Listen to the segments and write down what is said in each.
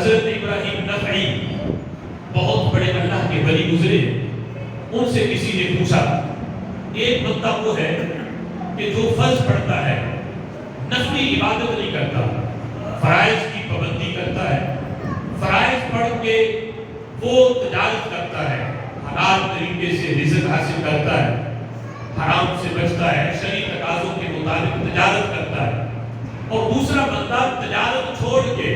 حضرت ابراہیم نخعی بہت بڑے اللہ کے ولی گزرے، ان سے کسی نے پوچھا ایک بندہ وہ ہے کہ جو فرض پڑھتا ہے، نفلی عبادت نہیں کرتا، فرائض کی پابندی کرتا ہے، فرائض پڑھ کے وہ تجارت کرتا ہے، حلال طریقے سے رزق حاصل کرتا ہے، حرام سے بچتا ہے، شرعی تقاضوں کے مطابق تجارت کرتا ہے، اور دوسرا بندہ تجارت چھوڑ کے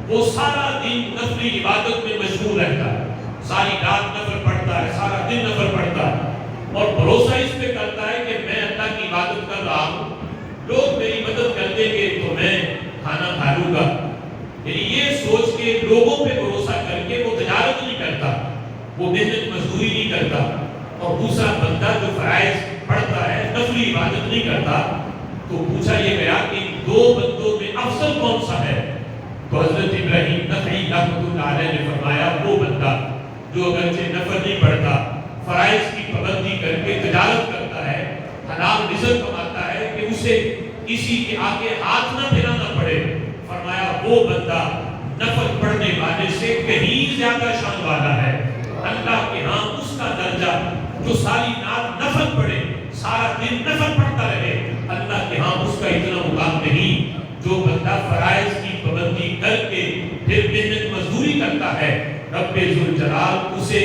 وہ سارا دن نفلی عبادت میں مشغول رہتا ہے، ساری رات نفل پڑھتا ہے، سارا دن نفل پڑھتا ہے، اور بھروسہ اس پہ کرتا ہے کہ میں اللہ کی عبادت کر رہا ہوں، لوگ میری مدد کر دیں گے تو میں کھانا کھا لوں گا، یعنی یہ سوچ کے لوگوں پہ بھروسہ کر کے وہ تجارت نہیں کرتا، وہ محنت مزدوری نہیں کرتا، اور دوسرا بندہ جو فرائض پڑھتا ہے، نفلی عبادت نہیں کرتا، تو پوچھا یہ گیا کہ دو بندوں میں افضل کون سا ہے؟ تو حضرت ابراہیم نخعی رحمۃ اللہ علیہ نے فرمایا وہ بندہ جو اگرچہ نفل نہیں پڑھتا، فرائض کی پابندی کر کے تجارت کرتا ہے، حلال رزق کماتا ہے کہ اسے کسی کے آگے ہاتھ نہ پھیلانا پڑے، فرمایا وہ بندہ نفل پڑھنے والے سے کہیں زیادہ شان والا ہے، اللہ کے ہاں اس کا درجہ جو ساری رات نفل پڑھے، سارا دن نفل پڑھتا رہے، اللہ کے ہاں اس کا اتنا مقام نہیں جو بندہ فرائض کی پابندی کر کے پھر محنت مزدوری کرتا ہے، رب ذوالجلال اسے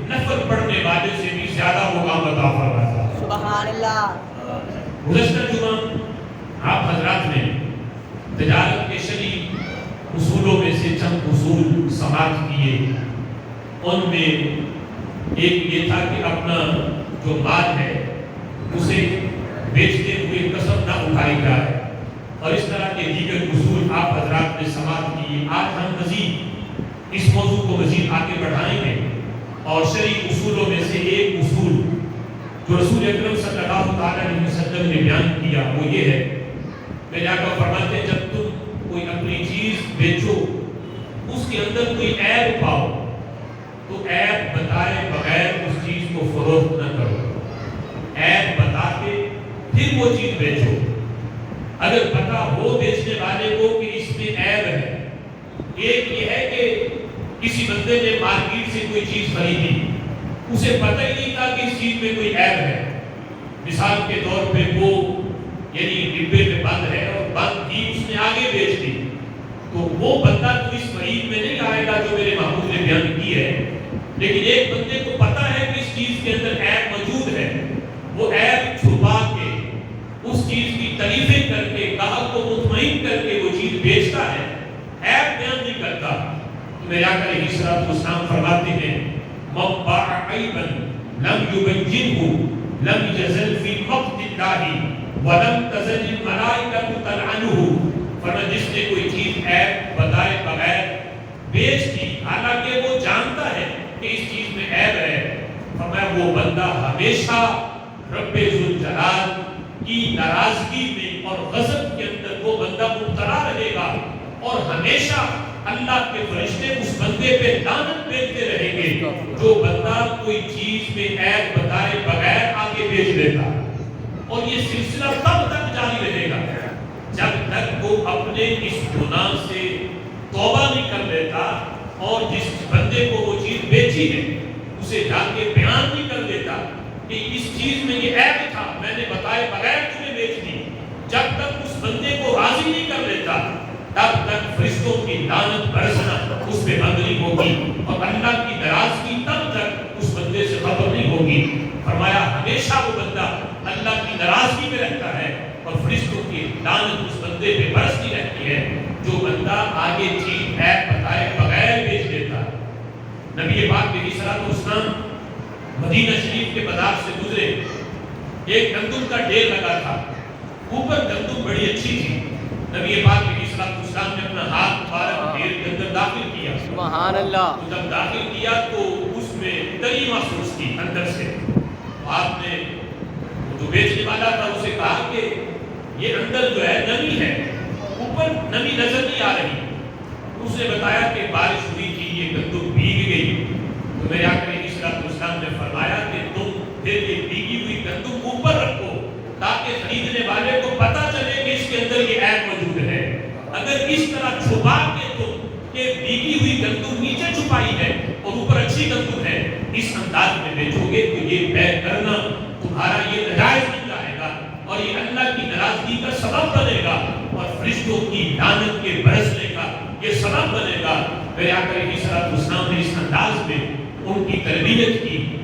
نفل پڑھنے والے سے بھی زیادہ مقام عطا فرماتا ہے۔ سبحان اللہ۔ گزشتہ جمعہ آپ حضرات نے تجارت کے شرعی اصولوں میں سے چند اصول سماعت کیے، ان میں ایک یہ تھا کہ اپنا جو مال ہے اسے بیچتے ہوئے قسم نہ اٹھائی جائے، اور اس طرح کے دیگر اصول آپ حضرات نے سماعت کیے۔ آج ہم مزید اس موضوع کو مزید آگے بڑھائیں گے، اور شرعی اصولوں میں سے ایک اصول جو رسول اکرم صلی اللہ علیہ وسلم نے بیان کیا وہ یہ ہے، میرے آقا فرماتے ہیں جب تم کوئی اپنی چیز بیچو، اس کے اندر کوئی عیب پاؤ تو عیب بتائے بغیر اس چیز کو فروخت نہ کرو، عیب بتا کے پھر وہ چیز بیچو۔ اگر پتہ ہو بیچنے والے کو کہ اس میں عیب ہے، ایک یہ ہے کہ کسی بندے نے مارکیٹ سے کوئی چیز خریدی، اسے پتہ ہی نہیں تھا کہ اس چیز میں کوئی عیب ہے، مثال کے طور پہ وہ یعنی ڈبے میں بند ہے اور بند ہی اس نے آگے بیچ دی، تو وہ بندہ تو اس وعید میں نہیں آئے گا جو میرے محبوب نے بیان کی ہے، لیکن ایک بندے کو پتہ ہے کہ اس چیز کے اندر عیب موجود ہے، وہ عیب چھپا کے اس چیز کی تعریفیں کر کے گاہک کو مطمئن کر کے وہ چیز بیچتا ہے، عیب بیان نہیں کرتا، تو میرے آقا علیہ الصلوۃ والسلام فرماتے ہیں من باع عیبا لم یبینہ لم یزل فی مقت اللہ ولم تزل الملائکۃ تلعنہ، فرمایا جس نے کوئی چیز عیب بتائے بغیر بیچ دی حالانکہ وہ جانتا ہے کہ اس چیز میں عیب ہے، فرمایا وہ بندہ ہمیشہ رب ذوالجلال کی ناراضگی میں اور غضب کے اندر وہ بندہ مبتلا رہے گا، اور ہمیشہ اللہ کے فرشتے اس بندے پہ لعنت بھیجتے رہیں گے جو بندہ کوئی چیز میں عیب بتائے بغیر آگے بیچ دیتا، اور یہ سلسلہ تب تک جاری رہے گا جب تک وہ اپنے اس گناہ سے توبہ نہیں کر لیتا، اور جس بندے کو وہ چیز بیچی ہے اسے جا کے بیان نہیں کر دیتا کہ اس چیز میں یہ عیب تھا، میں نے بتائے بغیر تمہیں بیچ دی، جب تک اس بندے کو راضی نہیں کر لیتا تب تک فرشتوں کی لعنت برسنا اس پہ بند نہیں ہوگی، اور اللہ کی ناراضگی تب تک اس بندے سے ختم نہیں ہوگی، فرمایا ہمیشہ وہ بندہ اللہ کی ناراضگی میں رہتا ہے اور فرشتوں کی لعنت اس بندے پہ برستی رہتی ہے جو بندہ آگے چیز عیب بتائے بغیر بیچ دیتا ہے۔ نبی پاک علیہ الصلوۃ والسلام مدینہ شریف کے بازار سے گزرے، ایک گندم کا ڈھیر لگا تھا، اوپر گندم بڑی اچھی تھی، نبی پاک علیہ الصلوۃ والسلام نے اپنا ہاتھ مبارک ڈھیر کے اندر داخل کیا، سبحان اللہ، جب داخل کیا تو اس میں تری محسوس کی اندر سے، آپ نے جو بیچنے والا تھا اسے کہا کہ یہ اندر جو ہے نمی ہے، اوپر نمی نظر نہیں آ رہی، اس نے بتایا کہ بارش ہوئی تھی یہ گندم بھیگ گئی، تو میرے آقا علیہ الصلوۃ والسلام نے فرمایا کہ تم پھر یہ بھیگی ہوئی گندم اوپر رکھو تاکہ خریدنے والے کو پتہ چلے کہ اس کے اندر یہ عیب موجود ہے، اگر اس طرح چھپا کے تم کہ بھیگی ہوئی گندم نیچے چھپائی ہے اور اوپر اچھی گندم ہے، اس انداز میں بیچو گے تو یہ بے کرنا تمہارا یہ نجائز بن جائے گا اور یہ اللہ کی ناراضگی کا سبب بنے گا اور فرشتوں کی لعنت کے برسنے کا یہ سبب بنے گا۔ میرے آقا علیہ الصلوۃ والسلام نے اس انداز میں ان کی تربیت کی